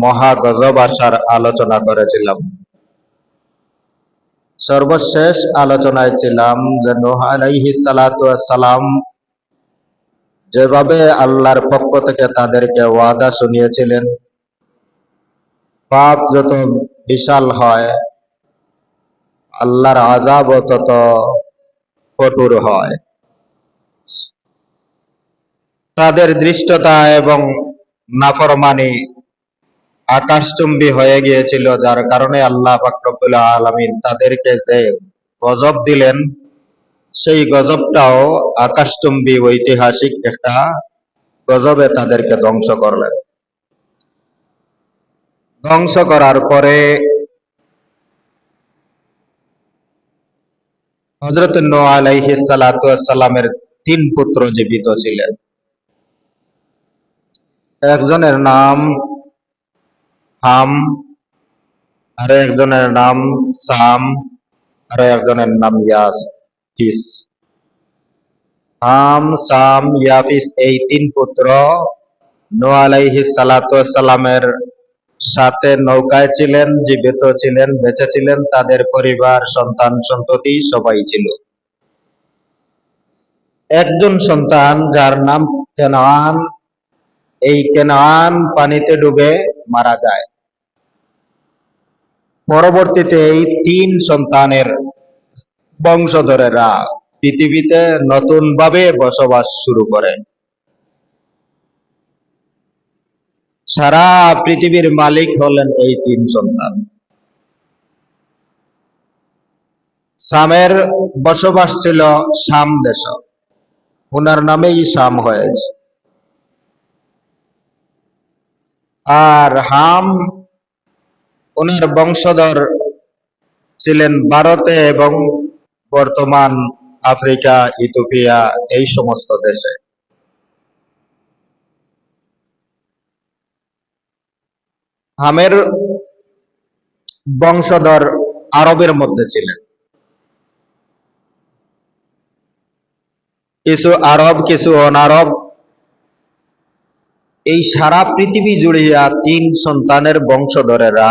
মহা গজব আসার আলোচনা করেছিলাম। সর্বশেষ আলোচনায় ছিলাম যে নূহ আলাইহিস সালাতু ওয়াস সালাম যেভাবে আল্লাহর পক্ষ থেকে তাদেরকে ওয়াদা শুনিয়েছিলেন, পাপ যত বিশাল হয় আল্লাহর আযাবও তত কঠোর হয়। তাদের দৃষ্টতা এবং নাফরমানি আকাশচুম্বী হয়ে গিয়েছিল, যার কারণে আল্লাহ পাক রব্বুল আলামিন তাদেরকে যে গজব দিলেন, সেই গজবটাও আকাশচুম্বী ঐতিহাসিক একটা গজবে তাদেরকে ধ্বংস করলেন। ধ্বংস করার পরে হযরত নূহ আলাইহিস সালাতু ওয়াস সালামের 3 পুত্র জীবিত ছিলেন। একজনের নাম হাম, আর একজনের নাম সাম, আর একজনের নাম ইয়াফিস। হাম, সাম, ইয়াফিস এই 3 পুত্র নূহ আলাইহিস সালাতু ওয়াস সালামের সাথে নৌকায় ছিলেন, জীবিত ছিলেন, বেঁচে ছিলেন। তাদের পরিবার, সন্তান সন্ততি সবাই ছিল। একজন সন্তান যার নাম কেনান, এই কেনান পানিতে ডুবে মারা যায়। পরবর্তীতে এই 3 সন্তানের বংশধরেরা পৃথিবীতে নতুন ভাবে বসবাস শুরু করে। সারা পৃথিবীর মালিক হলেন এই 3 সন্তান। সামের বসবাস ছিল শাম দেশ, ওনার নামেই শাম হয়েছে। আর হাম, ওনার বংশধর ছিলেন ভারতে এবং বর্তমান আফ্রিকা, ইথিওপিয়া এই সমস্ত দেশে। হামের বংশধর আরবের মধ্যে ছিলেন। কিছু আরব, কিছু অনারব, এই সারা পৃথিবী জুড়িয়া 3 সন্তানের বংশধরেরা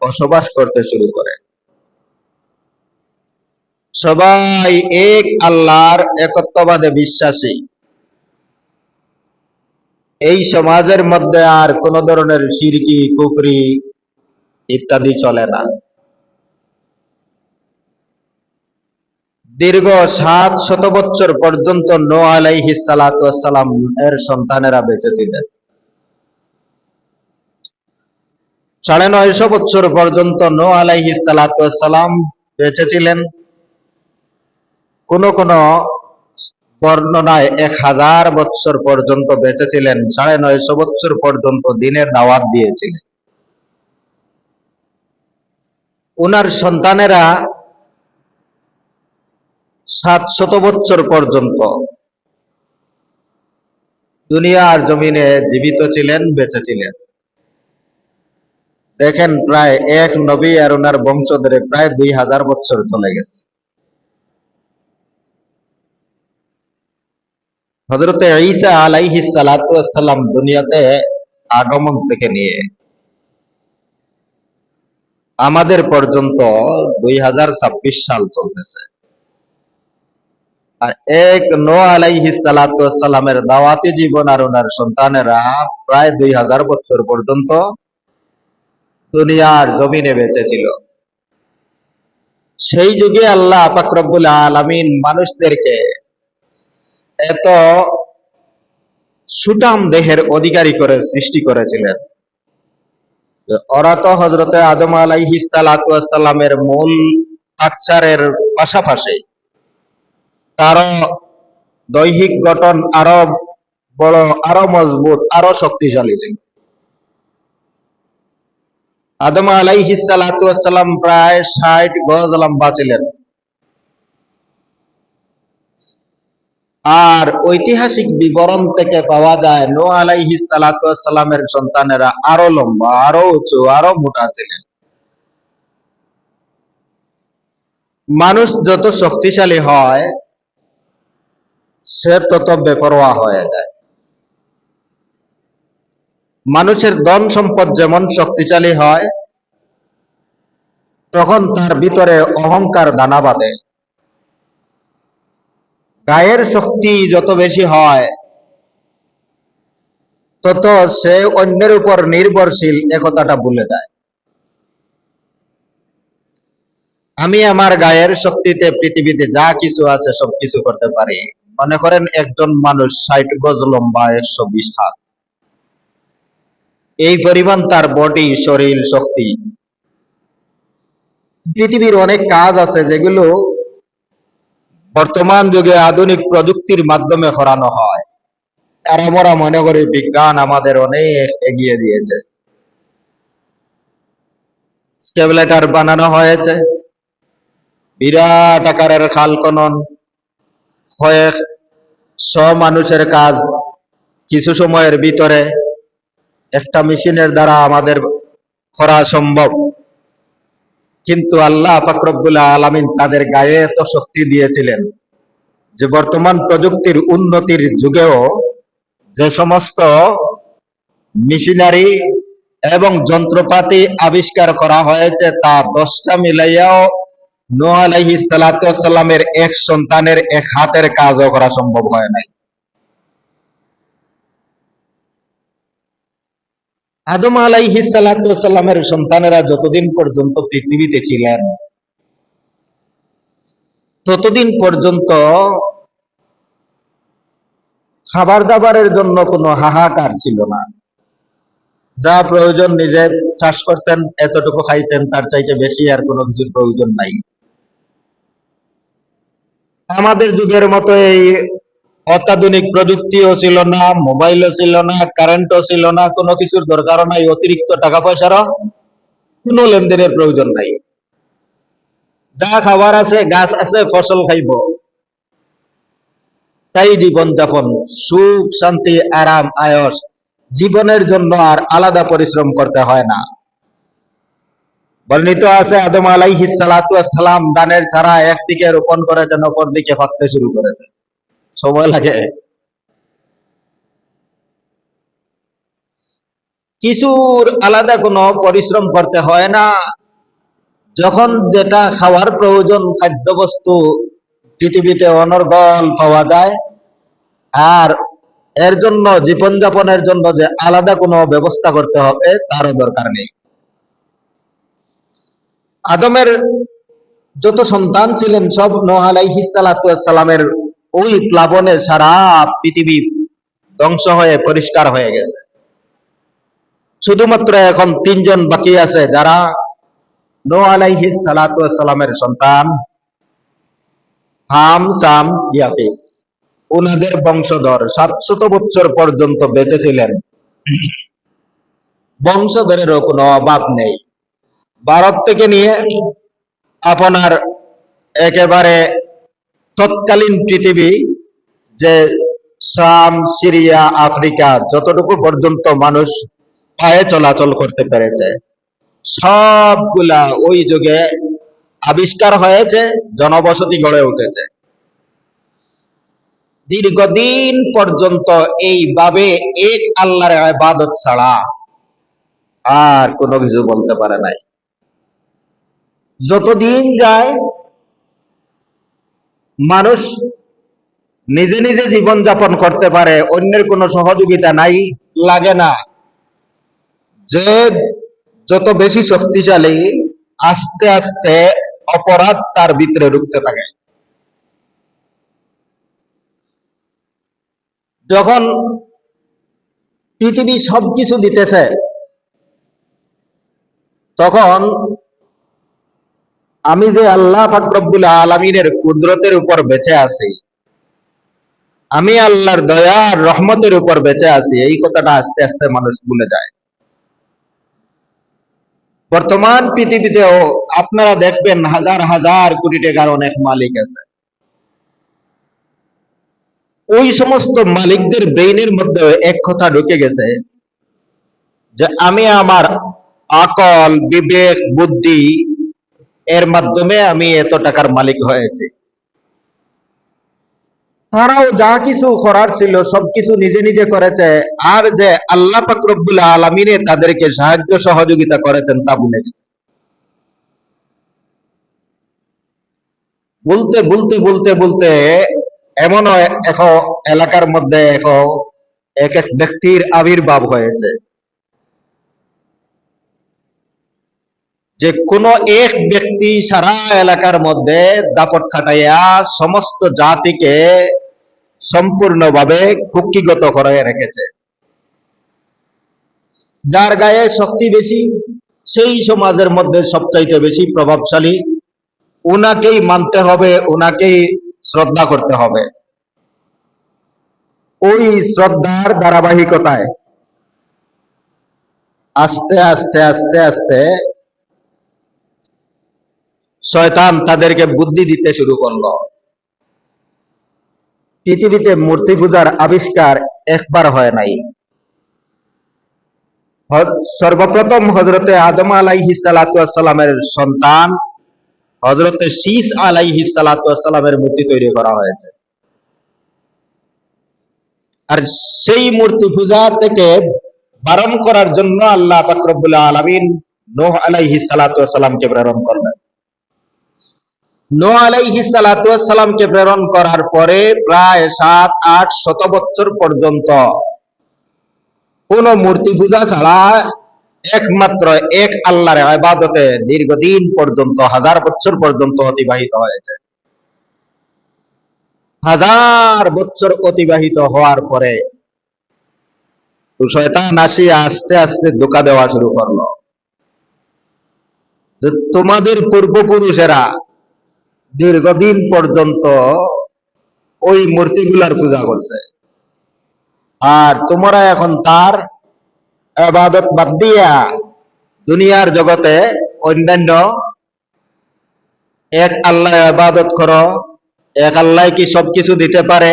বসবাস করতে শুরু করে। সবাই এক আল্লাহর একত্ববাদে বিশ্বাসী। এই সমাজের মধ্যে আর কোন ধরনের শিরকি, কুফরি ইত্যাদি চলে না। দীর্ঘ 700 বছর পর্যন্ত নূহ আলাইহিস সালাতু ওয়াস সালাম এর সন্তানেরা বেঁচে ছিলেন। 950 বছর পর্যন্ত নূহ আলাইহিস সালাতু ওয়াস সালাম বেঁচে ছিলেন। কোন কোন বর্ণনায় 1000 বছর পর্যন্ত বেঁচে ছিলেন। 950 বছর পর্যন্ত দিনের দাওয়াত দিয়েছিলেন। ওনার সন্তানেরা 700 বছর পর্যন্ত দুনিয়ার জমিনে জীবিত ছিলেন, বেঁচে ছিলেন। দেখেন, প্রায় এক নবী আর ওনার বংশধরে প্রায় 2000 বছর চলে গেছে। হযরতে ঈসা আলাইহিস সালাতু ওয়াস সালাম দুনিয়াতে আগমন থেকে নিয়ে আমাদের পর্যন্ত 2026 সাল চলতেছে। আর এক নূহ আলাইহিস সালাতু ওয়াস সালামের দাওয়াতি জীবন আর ওনার সন্তানেরা প্রায় 2000 বছর পর্যন্ত দুনিয়ার জমিনে বেঁচে ছিল। সেই যুগে আল্লাহ পাক রব্বুল আলামিন মানুষদেরকে এত সুঠাম দেহের অধিকারী করে সৃষ্টি করেছিলেন। ওরা তো হযরতে আদম আলাইহিস সালাতু ওয়াস সালামের মূল স্ট্রাকচারের পাশাপাশি তারও দৈহিক গঠন আরো বড়, আরো মজবুত, আরো শক্তিশালী ছিল। আদম আলাইহিস সালাতু ওয়াস সালাম প্রায় 60 গজ লম্বা ছিলেন। আর ঐতিহাসিক বিবরণ থেকে পাওয়া যায় নূহ আলাইহিস সালাতু ওয়াস সালামের সন্তানেরা আরো লম্বা, আরো উঁচু, আরো মোটা ছিলেন। মানুষ যত শক্তিশালী হয় সে তত বেপরোয়া হয়ে যায়। মানুষের ধন সম্পদ যেমন শক্তিশালী হয়, তখন তার ভিতরে অহংকার দানা বাঁধে। গায়ের শক্তি যত বেশি হয়, তত সে অন্যের উপর নির্ভরশীল একথাটা ভুলে যায়। আমি আমার গায়ের শক্তিতে পৃথিবীতে যা কিছু আছে সবকিছু করতে পারি। মনে করেন একজন মানুষ 60 গজ লম্বা, 120 হাত, এই পরিমাণ তার বডি, শরীর, শক্তি। পৃথিবীর অনেক কাজ আছে যেগুলো বর্তমান যুগে আধুনিক প্রযুক্তির মাধ্যমে করানো হয়, আর আমরা মনে করি বিজ্ঞান আমাদের অনেক এগিয়ে দিয়েছে। স্টেবিলাইজার বানানো হয়েছে, বিরাট আকারের খাল খনন, কয়েক শ মানুষের কাজ কিছু সময়ের ভিতরে একটা মেশিনের দ্বারা আমাদের করা সম্ভব। কিন্তু আল্লাহ পাক রব্বুল আলামিন তাদের গায়ে এত শক্তি দিয়েছিলেন যে বর্তমান প্রযুক্তির উন্নতির যুগেও যে সমস্ত মেশিনারি এবং যন্ত্রপাতি আবিষ্কার করা হয়েছে তা 10টা মিলাইয়াও নূহ আলাইহিস সালাতু ওয়াস সালামের এক সন্তানের এক হাতের কাজও করা সম্ভব হয় নাই। আদম আলাইহিস সালাতু ওয়াস সালামের সন্তানেরা যতদিন পর্যন্ত পৃথিবীতে ছিলেন, ততদিন পর্যন্ত খাবার দাবারের জন্য কোনো হাহাকার ছিল না। যা প্রয়োজন নিজে চাষ করতেন, এতটুকু খাইতেন, তার চাইতে বেশি আর কোনো কিছুর প্রয়োজন নাই। আমাদের যুগের মতো এই অত্যাধুনিক প্রযুক্তিও ছিল না, মোবাইলও ছিল না, কারেন্টও ছিল না, কোনো কিছুর দরকারও নাই, অতিরিক্ত টাকা পয়সারও কোনো লেনদেনের প্রয়োজন নাই। যা খাবার আছে, গাছ আছে, ফসল খাইব, তাই জীবনযাপন, সুখ শান্তি আরাম আয়স। জীবনের জন্য আর আলাদা পরিশ্রম করতে হয় না। বর্ণিত আছে আদম আলাইহিস সালাতু ওয়াস সালাম ধানের চারা একদিকে রোপণ করেছেন, অপর দিকে পাকতে শুরু করেছে, সময় লাগে। কিছুর আলাদা কোনো পরিশ্রম করতে হয় না। যখন যেটা খাওয়ার প্রয়োজন, খাদ্যবস্তু পৃথিবীতে অনর্গল পাওয়া যায়, আর এর জন্য জীবনযাপনের জন্য যে আলাদা কোনো ব্যবস্থা করতে হবে তারও দরকার নেই। আদমের যত সন্তান ছিলেন সব নূহ আলাইহিস সালাতু ওয়াস সালামের ওই প্লাবনে সারা পৃথিবী ধ্বংস হয়ে পরিষ্কার হয়ে গেছে। শুধুমাত্র এখন 3 জন বাকি আছে, যারা নূহ আলাইহিস সালাতু ওয়াস সালামের সন্তান, হাম, সাম, ইয়াফিস। ওনাদের বংশধর 700 বছর পর্যন্ত বেঁচে ছিলেন। বংশধরেরও কোনো অভাব নেই। ভারত থেকে নিয়ে আপনার একেবারে তৎকালীন পৃথিবী, যে শাম, সিরিয়া, আফ্রিকা, যতটুকু পর্যন্ত মানুষ পায়ে চলাচল করতে পেরেছে, সবগুলা ওই যুগে আবিষ্কার হয়েছে, জনবসতি গড়ে উঠেছে। দীর্ঘদিন পর্যন্ত এইভাবে এক আল্লাহর ইবাদত ছাড়া আর কোনো কিছু বলতে পারে নাই। যতদিন যায় মানুষ নিজে নিজে জীবন যাপন করতে পারে, অন্যের কোনো সহযোগিতা নাই, লাগে না। যে যত বেশি শক্তিশালী, আস্তে আস্তে অপরাধ তার ভিতরে ঢুকতে থাকে। যখন পৃথিবী সবকিছু দিতেছে, তখন আমি যে আল্লাহ পাক রব্বুল আলামিনের কুদরতের উপর বেঁচে আছি, আমি আল্লাহর দয়া আর রহমতের উপর বেঁচে আছি, এই কথাটা আস্তে আস্তে মানুষ ভুলে যায়। বর্তমান পৃথিবীতেও আপনারা দেখবেন হাজার হাজার কোটি টাকার অনেক মালিক আছে। ওই সমস্ত মালিকদের ব্রেইনের মধ্যে এক কথা ঢুকে গেছে যে আমি আমার আকল, বিবেক, বুদ্ধি এর মাধ্যমে আমি এত টাকার মালিক হয়েছি। তারাও যা কিছু করার ছিল সবকিছু নিজে নিজে করেছে, আর যে আল্লাহ পাক রব্বুল আলামিনে তাদেরকে সাহায্য সহযোগিতা করেছেন তা ভুলে গেছে। বলতে বলতে বলতে বলতে এমন এক এলাকার মধ্যে এক এক ব্যক্তির আবির্ভাব হয়েছে, যে কোন এক ব্যক্তি সারা এলাকার মধ্যে দাপট খাটাইয়া সমস্ত জাতিকে সম্পূর্ণভাবে কুক্ষিগত করে রেখেছে। যার গায়ে শক্তি বেশি, সেই সমাজের মধ্যে সবচাইতে বেশি প্রভাবশালী, উনাকেই মানতে হবে, উনাকেই শ্রদ্ধা করতে হবে। ওই শ্রদ্ধার ধারাবাহিকতায় আস্তে আস্তে আস্তে আস্তে শয়তান তাদেরকে বুদ্ধি দিতে শুরু করলো। পৃথিবীতে মূর্তি পূজার আবিষ্কার একবার হয় নাই। সর্বপ্রথম হযরতে আদম আলাইহিস সালাতু ওয়াস সালামের সন্তান হযরতে শীস আলাইহিস সালাতু ওয়াস সালামের মূর্তি তৈরি করা হয়েছে। আর সেই মূর্তি পূজা থেকে বারণ করার জন্য আল্লাহ পাক রব্বুল আলামিন নূহ আলাইহিস সালাতু ওয়াস সালামকে প্রেরণ করলেন। নূহ আলাইহিস সালাতু ওয়াস সালামকে প্রেরণ করার পরে প্রায় 7-8 বছর পর্যন্ত কোন মূর্তি পূজা ছাড়া একমাত্র এক আল্লাহর ইবাদতে দীর্ঘদিন পর্যন্ত 1000 বছর পর্যন্ত অতিবাহিত হয়েছে। 1000 বছর অতিবাহিত হওয়ার পরে শয়তান আসিয়া আস্তে আস্তে ধোঁকা দেওয়া শুরু করলো, যে তোমাদের পূর্বপুরুষেরা দীর্ঘদিন পর্যন্ত ওই মূর্তিগুলার পূজা করছে, আর তোমরা এখন তার ইবাদত বাদ দিয়া দুনিয়ার জগতে অন্যান্য এক আল্লাহ ইবাদত করো। এক আল্লাহ কি সবকিছু দিতে পারে,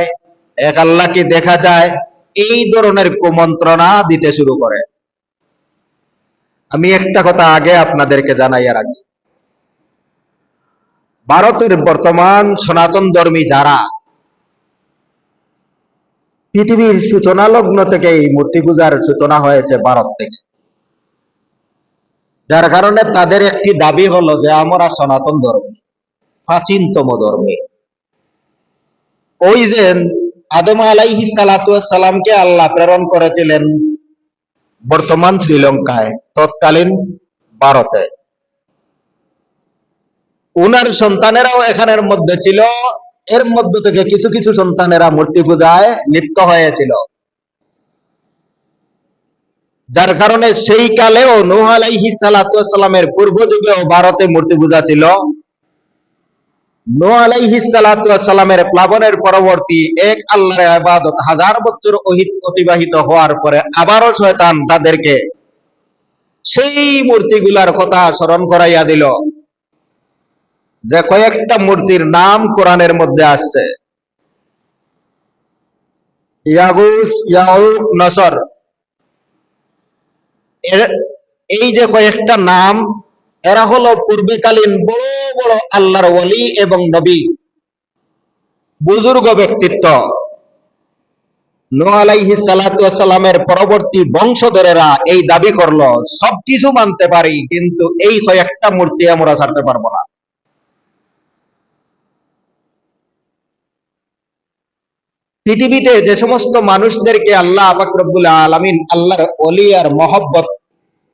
এক আল্লাহ কি দেখা যায়, এই ধরনের কুমন্ত্রণা দিতে শুরু করে। আমি একটা কথা আগে আপনাদেরকে জানাই, আর আগে ভারতের বর্তমান সনাতন ধর্মী যারা, পৃথিবীর সূচনা লগ্ন থেকে এই মূর্তি পূজার সূচনা হয়েছে ভারত থেকে, যার কারণে তাদের একটি দাবি হলো যে আমরা সনাতন ধর্মী, প্রাচীনতম ধর্মী। ওই যে আদম আলাইহিস সালাতু ওয়াস সালামকে আল্লাহ প্রেরণ করেছিলেন বর্তমান শ্রীলঙ্কায়, তৎকালীন ভারতে, উনার সন্তানেরাও এখানের মধ্যে ছিল। এর মধ্য থেকে কিছু কিছু সন্তানেরা মূর্তি পূজায় লিপ্ত হয়েছিল, যার কারণে সেই কালেও নূহ আলাইহিস সালাতু ওয়াস সালামের পূর্ব যুগেও ভারতে মূর্তি পূজা ছিল। নূহ আলাইহিস সালাতু ওয়াস সালামের প্লাবনের পরবর্তী এক আল্লাহর ইবাদত 1000 বছর অতিবাহিত হওয়ার পরে আবারও শয়তান তাদেরকে সেই মূর্তিগুলার কথা স্মরণ করাইয়া দিল, যে কয়েকটা মূর্তির নাম কোরআনের মধ্যে আসছে, ইয়াগুস, ইয়াউক, নসর। এই যে কয়েকটা নাম, এরা হলো পূর্বেকালীন বড় বড় আল্লাহর ওয়ালি এবং নবী, বুজুর্গ ব্যক্তিত্ব। নূহ আলাইহিস সালাতু ওয়াস সালামের পরবর্তী বংশধরেরা এই দাবি করলো, সবকিছু মানতে পারি কিন্তু এই কয়েকটা মূর্তি আমরা ছাড়তে পারবো না। পৃথিবীতে যে সমস্ত মানুষদেরকে আল্লাহ পাক রব্বুল আলামিন আল্লাহর ওলি আর মহব্বত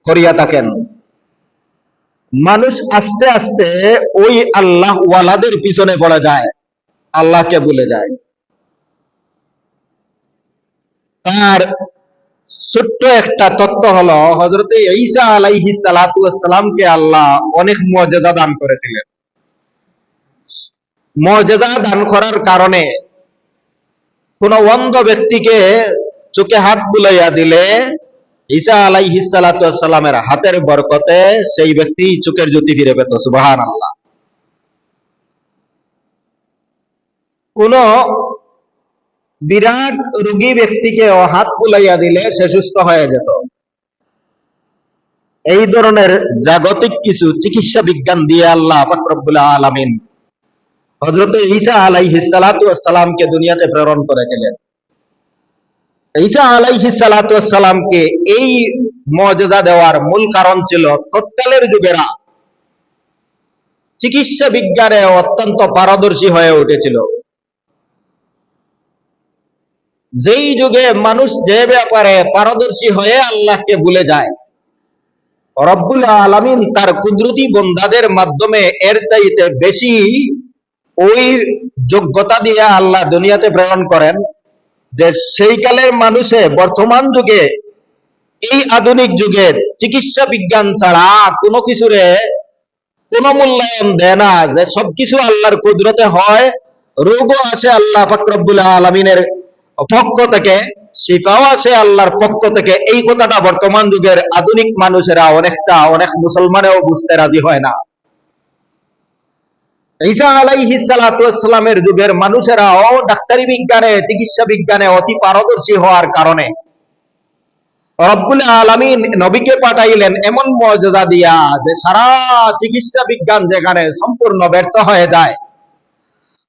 করিয়া থাকেন, মানুষ আস্তে আস্তে ওই আল্লাহ ওয়ালাদের পিছনে পড়ে যায়, আল্লাহকে ভুলে যায়। তার ছোট্ট একটা তত্ত্ব হলো, হযরতে ঈসা আলাইহিস সালাতু ওয়াস সালামকে আল্লাহ অনেক মুআজিজা দান করেছিলেন। মুআজিজা দান করার কারণে কোন অন্ধ ব্যক্তিকে চোখে হাত বুলাইয়া দিলে ঈসা আলাইহিস সালাতু ওয়াস সালামের হাতের বরকতে সেই ব্যক্তি চোখের জ্যোতি ফিরে পেত। সুবহানাল্লাহ। কোন বিরাট রোগী ব্যক্তিকে হাত বুলাইয়া দিলে সে সুস্থ হয়ে যেত। এই ধরনের জাগতিক কিছু চিকিৎসা বিজ্ঞান দিয়ে আল্লাহ পাক রব্বুল আলামিন হযরত ঈসা আলাইহিস সালাতু ওয়াস সালামকে দুনিয়াতে প্রেরণ করেছিলেন। ঈসা আলাইহিস সালাতু ওয়াস সালামকে এই মুজিজা দেওয়ার মূল কারণ ছিল তৎকালের যুগেরা চিকিৎসা বিজ্ঞানে অত্যন্ত পারদর্শী হয়ে উঠেছিল। যেই যুগে মানুষ যে ব্যাপারে পারদর্শী হয়ে আল্লাহকে ভুলে যায়, রব্বুল আলামিন তার কুদরতি বান্দাদের মাধ্যমে এর চাইতে বেশি ওই যোগ্যতা দিয়ে আল্লাহ দুনিয়াতে প্রেরণ করেন যে সেই কালের মানুষে বর্তমান যুগে এই আধুনিক যুগে চিকিৎসা বিজ্ঞান ছাড়া কোনো কিছুরে কোনো মূল্যায়ন দেয় না, যে সবকিছু আল্লাহর কুদরতে হয়। রোগও আসে আল্লাহ পাক রব্বুল আলামিনের পক্ষ থেকে, শিফাও আসে আল্লাহর পক্ষ থেকে। এই কথাটা বর্তমান যুগের আধুনিক মানুষেরা অনেক মুসলমানেও বুঝতে রাজি হয় না। ঈসা আলাইহিস সালাতু ওয়াস সালামের যুগের মানুষেরাও ডাক্তারি বিজ্ঞানে, চিকিৎসা বিজ্ঞানে অতি পারদর্শী হওয়ার কারণে রব্বুল আলামিন নবীকে পাঠাইলেন এমন মুজিজা দিয়া যে সারা চিকিৎসা বিজ্ঞান যেখানে সম্পূর্ণ ব্যর্থ হয়ে যায়,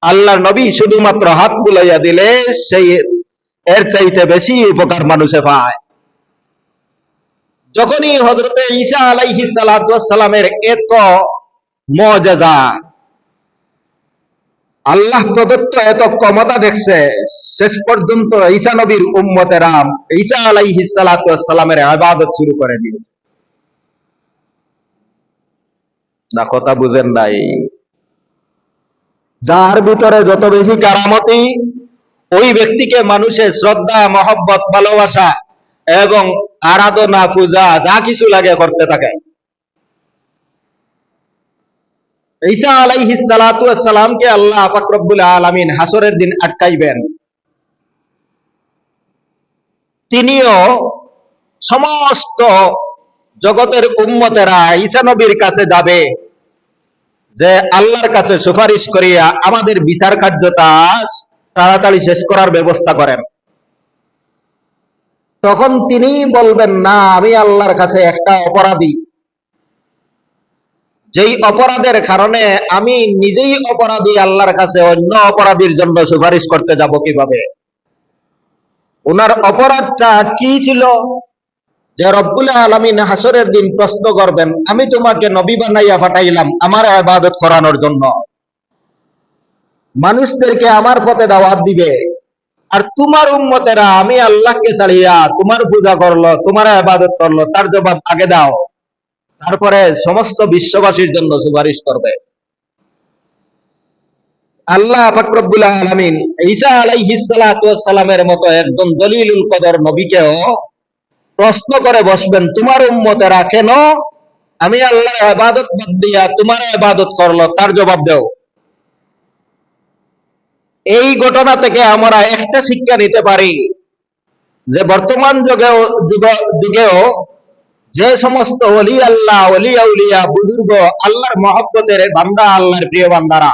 আল্লাহর নবী শুধুমাত্র হাত বুলাইয়া দিলে সেই এর চাইতে বেশি উপকার মানুষে পায়। যখনই হযরতে ঈসা আলাইহিস সালাতু ওয়াস সালামের এত মুজিজা, আল্লাহ প্রদত্ত এত ক্ষমতা দেখছে, শেষ পর্যন্ত ঈসা নবীর উম্মতেরা ঈসা আলাইহিস সালাতু ওয়াস সালামের ইবাদত শুরু করে দিয়েছে। না, কথা বুঝেন নাই? যার ভিতরে যত বেশি কারামতি, ওই ব্যক্তিকে মানুষের শ্রদ্ধা, মহব্বত, ভালোবাসা এবং আরাধনা, পূজা যা কিছু লাগে করতে থাকে। ঈসা আলাইহিস সালাতু ওয়াস সালামকে আল্লাহ পাক রব্বুল আলামিন হাসরের দিন আটকাইবেন। তিনিও সমস্ত জগতের উম্মতেরা ঈসা নবীর কাছে যাবে যে আল্লাহর কাছে সুপারিশ করিয়া আমাদের বিচার কার্যটা তাড়াতাড়ি শেষ করার ব্যবস্থা করেন। তখন তিনি বলবেন, না, আমি আল্লাহর কাছে একটা অপরাধী, যেই অপরাধের কারণে আমি নিজেই অপরাধী, আল্লাহর কাছে অন্য অপরাধীর জন্য সুপারিশ করতে যাব কিভাবে? ওনার অপরাধটা কি ছিল যে রব্বুল আলামিন হাসরের দিন প্রশ্ন করবেন, আমি তোমাকে নবী বানাইয়া পাঠাইলাম আমার ইবাদত করানোর জন্য, মানুষদেরকে আমার পথে দাওয়াত দিবে, আর তোমার উম্মতেরা আমি আল্লাহকে ছাড়িয়া তোমার পূজা করলো, তোমার ইবাদত করলো, তার জবাব আগে দাও, তারপরে সমস্ত বিশ্ববাসীর জন্য সুপারিশ করবে। আল্লাহ পাক রব্বুল আলামিন ঈসা আলাইহিস সালাতু ওয়াস সালামের মতো একজন দলিলুল কদর নবীকেও প্রশ্ন করে বসবেন, তোমার উম্মতেরা কেন আমি আল্লাহর ইবাদত বাদ দিয়া তোমার ইবাদত করলো, তার জবাব দাও। এই ঘটনা থেকে আমরা একটা শিক্ষা নিতে পারি যে বর্তমান যুগেও যে সমস্ত ওলি আল্লাহ, ওলি আউলিয়া, বুজুর্গ, আল্লাহর মহব্বতের বান্দা, আল্লাহর প্রিয় বান্দারা,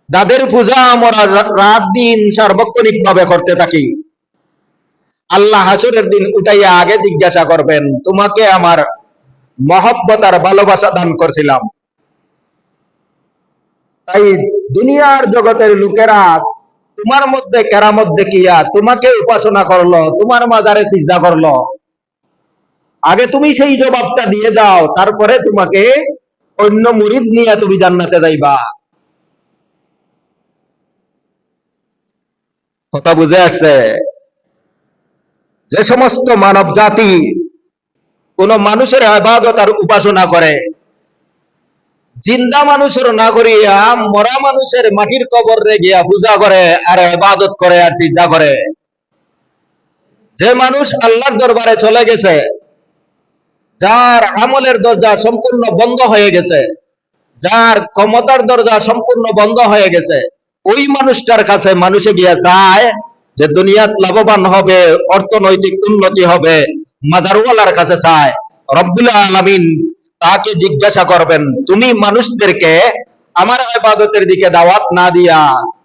যাদের পূজা আমরা রাত দিন সার্বক্ষণিক ভাবে করতে থাকি, আল্লাহ হাসরের দিন উঠাইয়া আগে জিজ্ঞাসা করবেন, তোমাকে আমার মহব্বত আর ভালোবাসা দান করছিলাম, তাই দুনিয়ার জগতের লোকেরা তোমার মধ্যে কেরামত দেখিয়া তোমাকে উপাসনা করলো, তোমার মাজারে সিজদা করলো, আগে তুমি সেই জবাবটা দিয়ে যাও, তারপরে তোমাকে অন্য মুরিদ নিয়ে তুমি জান্নাতে যাইবা। কথা বুঝে আসছে? যে সমস্ত মানব জাতি কোন মানুষের ইবাদত আর উপাসনা করে, জিন্দা মানুষের না করিয়া মরা মানুষের মাটির কবরে গিয়া পূজা করে আর ইবাদত করে আর সিজদা করে, যে মানুষ আল্লাহর দরবারে চলে গেছে, যার আমলের দরজা সম্পূর্ণ বন্ধ হয়ে গেছে, যার ক্ষমতার দরজা সম্পূর্ণ বন্ধ হয়ে গেছে, ওই মানুষটার কাছে মানুষে গিয়া চায় যে দুনিয়াত লাভবান হবে, অর্থনৈতিক উন্নতি হবে, মাজারওয়ালার কাছে চায়। রব্বুল আলামিন তাকে জিজ্ঞাসা করবেন, তুমি মানুষদেরকে আমার ইবাদতের দিকে দাওয়াত না দিয়া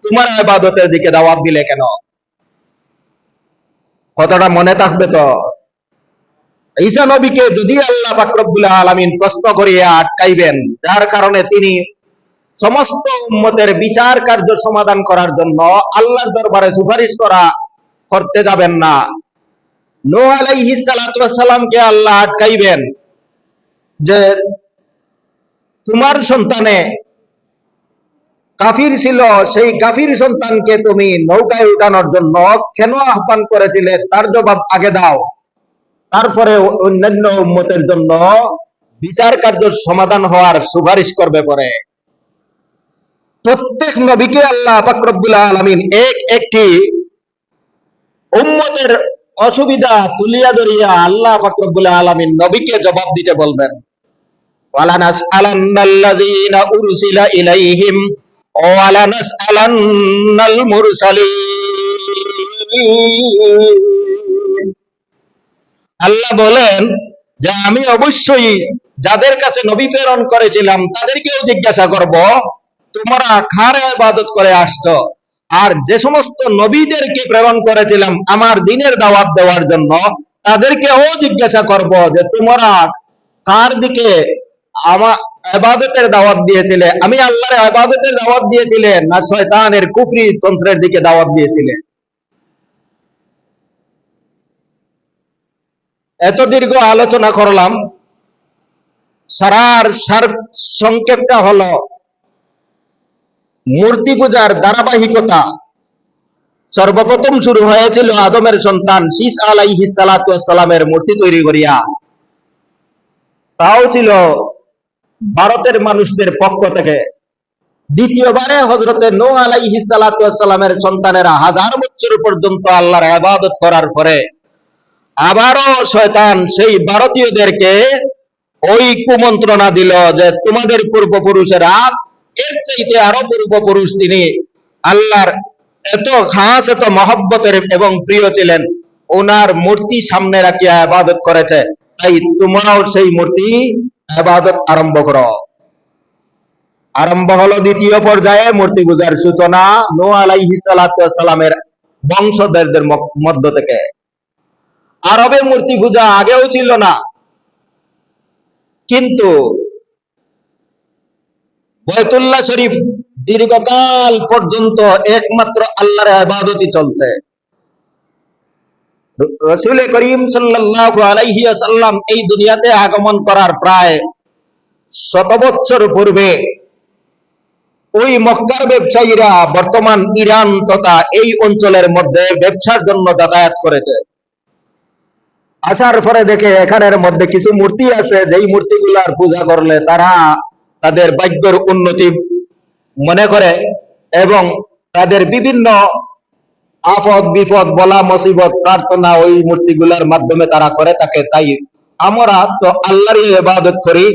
তোমার ইবাদতের দিকে দাওয়াত দিলে কেন? কথাটা মনে থাকবে তো? ঈসা নবীকে যদি আল্লাহ পাক রব্বুল আলামিন প্রশ্ন করিয়া আটকাইবেন, যার কারণে তিনি সমস্ত উম্মতের বিচার কার্য সমাধান করার জন্য আল্লাহর দরবারে সুপারিশ করতে যাবেন না। নূহ আলাইহিস সালাতু ওয়াস সালামকে আল্লাহ আটকাইবেন যে তোমার সন্তানে কাফির ছিল, সেই কাফির সন্তানকে তুমি নৌকায় উঠানোর জন্য কেন আহ্বান করেছিলে তার জবাব আগে দাও, তারপরে অন্যান্য উম্মতের জন্য বিচার কার্য সমাধান হওয়ার সুপারিশ করবে পরে। প্রত্যেক নবীকে আল্লাহ পাক রব্বুল আলামিন একটি উম্মতের অসুবিধা তুলিয়া ধরিয়া আল্লাহ পাক রব্বুল আলামিন নবীকে জবাব দিতে বলবেন। ওয়ালা নাসআলান্নাল্লাযীনা উরসিলা ইলাইহিম ওয়ালা নাসআলান্নাল মুরসালিন। আল্লাহ বলেন যে আমি অবশ্যই যাদের কাছে নবী প্রেরণ করেছিলাম তাদেরকেও জিজ্ঞাসা করব তোমরা কার ইবাদত করে আসছো, আর যে সমস্ত নবীদেরকে প্রেরণ করেছিলাম আমার দ্বীনের দাওয়াত দেওয়ার জন্য তাদেরকেও জিজ্ঞাসা করব যে তোমরা কার দিকে আমার ইবাদতের দাওয়াত দিয়েছিলে, আমি আল্লাহর ইবাদতের দাওয়াত দিয়েছিলে না শয়তানের কুফরি তন্ত্রের দিকে দাওয়াত দিয়েছিলে। এত দীর্ঘ আলোচনা করলাম, সার সংক্ষেপটা হলো মূর্তি পূজার ধারাবাহিকতা সর্বপ্রথম শুরু হয়েছিল আদমের সন্তান শীস আলাইহিস সালাতু ওয়াস সালামের মূর্তি তৈরি করিয়া, তাও ছিল ভারতের মানুষদের পক্ষ থেকে। দ্বিতীয়বারে হযরতে নূহ আলাইহিস সালাতু ওয়াস সালামের সন্তানেরা 1000 বছর পর্যন্ত আল্লাহর ইবাদত করার পরে আবারও শয়তান সেই ভারতীয়দেরকে ওই কুমন্ত্রণা দিল যে তোমাদের পূর্বপুরুষেরা এর চাইতে আরো পূর্বপুরুষ তিনি আল্লাহর এত খাস এত মহব্বতের এবং প্রিয় ছিলেন, ওনার মূর্তি সামনে রাখিয়া ইবাদত করেছে, তাই তোমরাও সেই মূর্তি ইবাদত আরম্ভ করো। আরম্ভ হলো দ্বিতীয় পর্যায়ে মূর্তি পূজার সূচনা নূহ আলাইহিস সালাতু ওয়াস সালামের বংশধরদের মধ্য থেকে। আরবে মূর্তি পূজা আগেও ছিল না, কিন্তু বাইতুল্লাহ শরীফ দীর্ঘকাল পর্যন্ত একমাত্র আল্লাহর ইবাদতই চলছে। রাসূল করিম সাল্লাল্লাহু আলাইহি ওয়াসাল্লাম এই দুনিয়াতে আগমন করার প্রায় 100 বছর পূর্বে ওই মক্কার ব্যবসায়ীরা বর্তমান ইরান তথা এই অঞ্চলের মধ্যে ব্যবসার জন্য যাতায়াত করেছে। আসার পরে দেখে এখানের মধ্যে কিছু মূর্তি আছে, যেই মূর্তিগুলার পূজা করলে তারা তাদের ভাগ্যের উন্নতি মনে করে এবং তাদের বিভিন্ন আপদ বিপদ বলা মুসিবত প্রার্থনা ওই মূর্তিগুলার মাধ্যমে তারা করে থাকে। তাই আমরা তো আল্লাহর ইবাদত করি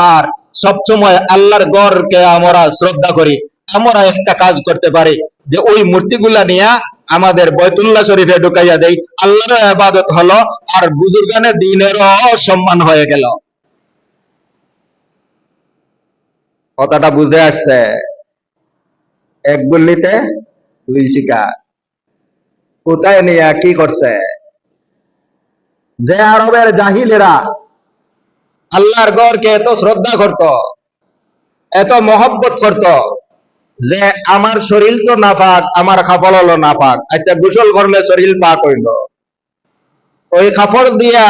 আর সবসময় আল্লাহর ঘরকে আমরা শ্রদ্ধা করি। আমরা একটা কাজ করতে পারি যে ওই মূর্তিগুলা নিয়ে আমাদের বাইতুল্লাহ শরীফে ঢুকাইয়া দেই, আল্লাহর ইবাদত হলো আর বুজুর্গানের দ্বীনেরও সম্মান হয়ে গেল। কথাটা বুঝে আসছে? এক গুল্লিতে দুই শিকার। কোথায় নিয়ে কি করছে? যে আরবের জাহিলেরা আল্লাহর ঘরকে এত শ্রদ্ধা করত, এত মহব্বত করত যে আমার শরীর তো নাপাক, আমার কাপড় হলো নাপাক, আচ্ছা গোসল করলে শরীর পাক হইল, ওই কাপড় দিয়া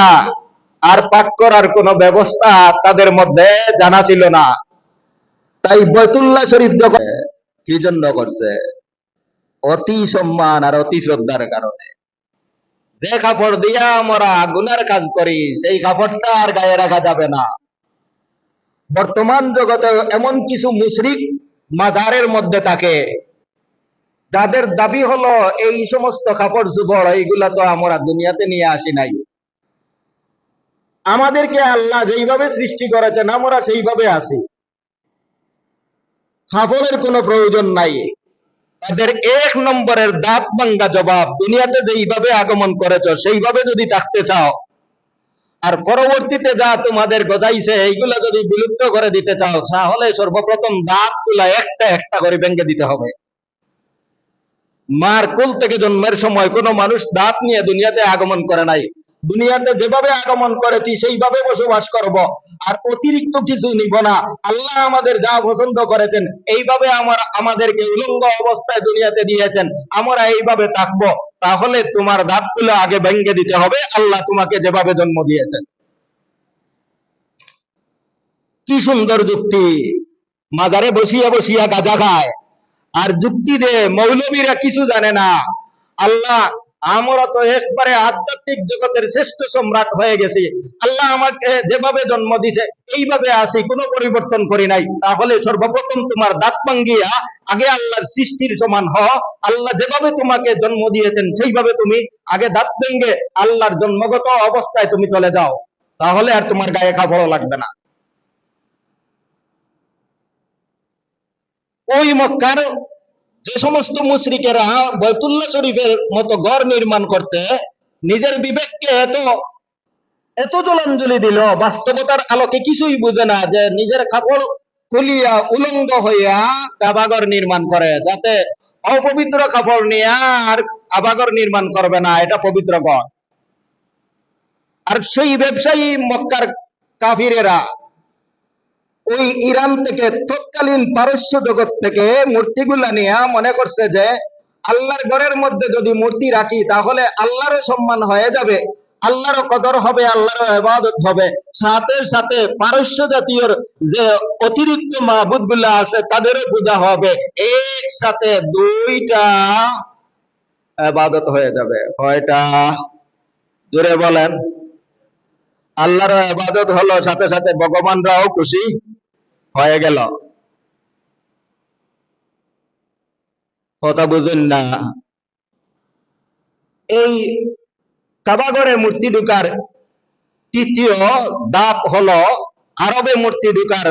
আর পাক করার কোন ব্যবস্থা তাদের মধ্যে জানা ছিল না। তাই বাইতুল্লাহ শরীফ যখন কি জন্য করছে? অতি সম্মান আর অতি শ্রদ্ধার কারণে। যে কাপড় দিয়া আমরা গুনার কাজ করি সেই কাপড়টা আর গায়ে রাখা যাবে না। বর্তমান জগতে এমন কিছু মুশরিক মাজারের মধ্যে থাকে যাদের দাবি হলো এই সমস্ত কাপড় চোপড় এইগুলা তো আমরা দুনিয়াতে নিয়ে আসি নাই, আমাদেরকে আল্লাহ যেইভাবে সৃষ্টি করেছেন আমরা সেইভাবে আছি, কাপড়ের কোনো প্রয়োজন নাই। তাদের এক নম্বরের দাঁত ভাঙ্গা জবাব, দুনিয়াতে যেইভাবে আগমন করেছ সেইভাবে যদি থাকতে চাও আর পরবর্তীতে যা তোমাদের গজাইছে এইগুলা যদি বিলুপ্ত করে দিতে চাও তাহলে সর্বপ্রথম দাঁত গুলা একটা একটা করে ভেঙে দিতে হবে। মার কোল থেকে জন্মের সময় কোনো মানুষ দাঁত নিয়ে দুনিয়াতে আগমন করে নাই। দুনিয়াতে যেভাবে আগমন করেছি সেইভাবে বসবাস করব, আর অতিরিক্ত কিছু নিব না। আল্লাহ আমাদের যা পছন্দ করেছেন এইভাবে আমাদেরকে উলঙ্গ অবস্থায় দুনিয়াতে দিয়েছেন, আমরা এইভাবে থাকবো। তাহলে তোমার দাঁতগুলো আগে ভেঙে দিতে হবে, আল্লাহ তোমাকে যেভাবে জন্ম দিয়েছেন। কি সুন্দর যুক্তি! মাজারে বসিয়া বসিয়া গাঁজা খায় আর যুক্তি দে, মৌলবীরা কিছু জানে না। আল্লাহ, আমরা তো একবারে আধ্যাত্মিক জগতের শ্রেষ্ঠ সম্রাট হয়ে গেছি, আল্লাহ আমাকে যেভাবে জন্ম দিছে এইভাবে আছি, কোনো পরিবর্তন করি নাই। তাহলে সর্বপ্রথম তোমার দাঁত ভাঙ্গিয়া আগে আল্লাহর সৃষ্টির সমান হও। আল্লাহ যেভাবে তোমাকে জন্ম দিয়েছেন সেইভাবে তুমি আগে দাঁত ভেঙ্গে আল্লাহর জন্মগত অবস্থায় তুমি চলে যাও, তাহলে আর তোমার গায়ে কাপড় লাগবে না। ওই মক্কার যে সমস্ত মুশরিকেরা বাইতুল্লাহ শরীফের মতো ঘর নির্মাণ করতে নিজের বিবেককে এত এত জলাঞ্জলি দিল, বাস্তবতার আলোকে কিছুই বুঝে না, যে নিজের কাপড় খুলিয়া উলঙ্গ হইয়া কাবাঘর নির্মাণ করে, যাতে অপবিত্র কাপড় নিয়ে আর কাবাঘর নির্মাণ করবে না, এটা পবিত্র ঘর। আর সেই ব্যবসায়ী মক্কার কাফিরেরা ওই ইরান থেকে, তৎকালীন পারস্য জগৎ থেকে মূর্তিগুলা নিয়ে মনে করছে যে আল্লাহর ঘরের মধ্যে যদি মূর্তি রাখি তাহলে আল্লাহরও সম্মান হয়ে যাবে, আল্লাহরও কদর হবে, আল্লাহরও ইবাদত হবে, সাথে সাথে পারস্য জাতীয় যে অতিরিক্ত মাবুদ গুলা আছে তাদেরও পূজা হবে, একসাথে দুইটা ইবাদত হয়ে যাবে। কয়টা? জোরে বলেন। আল্লাহর ইবাদত হলো, সাথে সাথে ভগবানরাও খুশি হয়ে গেল। কথা বুঝেন না? এই কাবাঘরে মূর্তি ঢুকার তৃতীয় ধাপ হলো আরবে মূর্তি ঢুকার।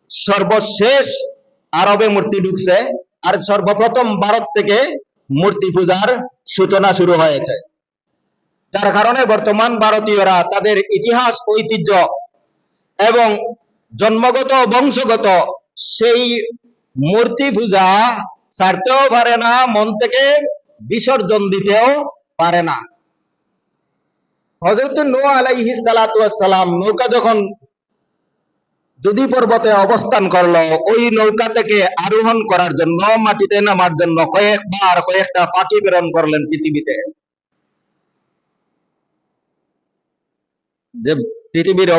সর্বশেষ আরবে মূর্তি ঢুকছে, আর সর্বপ্রথম ভারত থেকে মূর্তি পূজার সূচনা শুরু হয়েছে, যার কারণে বর্তমান ভারতীয়রা তাদের ইতিহাস, ঐতিহ্য এবং জন্মগত বংশগত সেই মূর্তি পূজা ছাড়তেও পারে না, মন থেকে বিসর্জন দিতেও পারে না। হযরত নূহ আলাইহিস সালাতু ওয়াস সালাম নৌকা যখন দুদি পর্বতে অবস্থান করলো, ওই নৌকা থেকে আরোহণ করার জন্য, মাটিতে নামার জন্য কয়েকটা পাখি প্রেরণ করলেন পৃথিবীতে, যে পৃথিবীর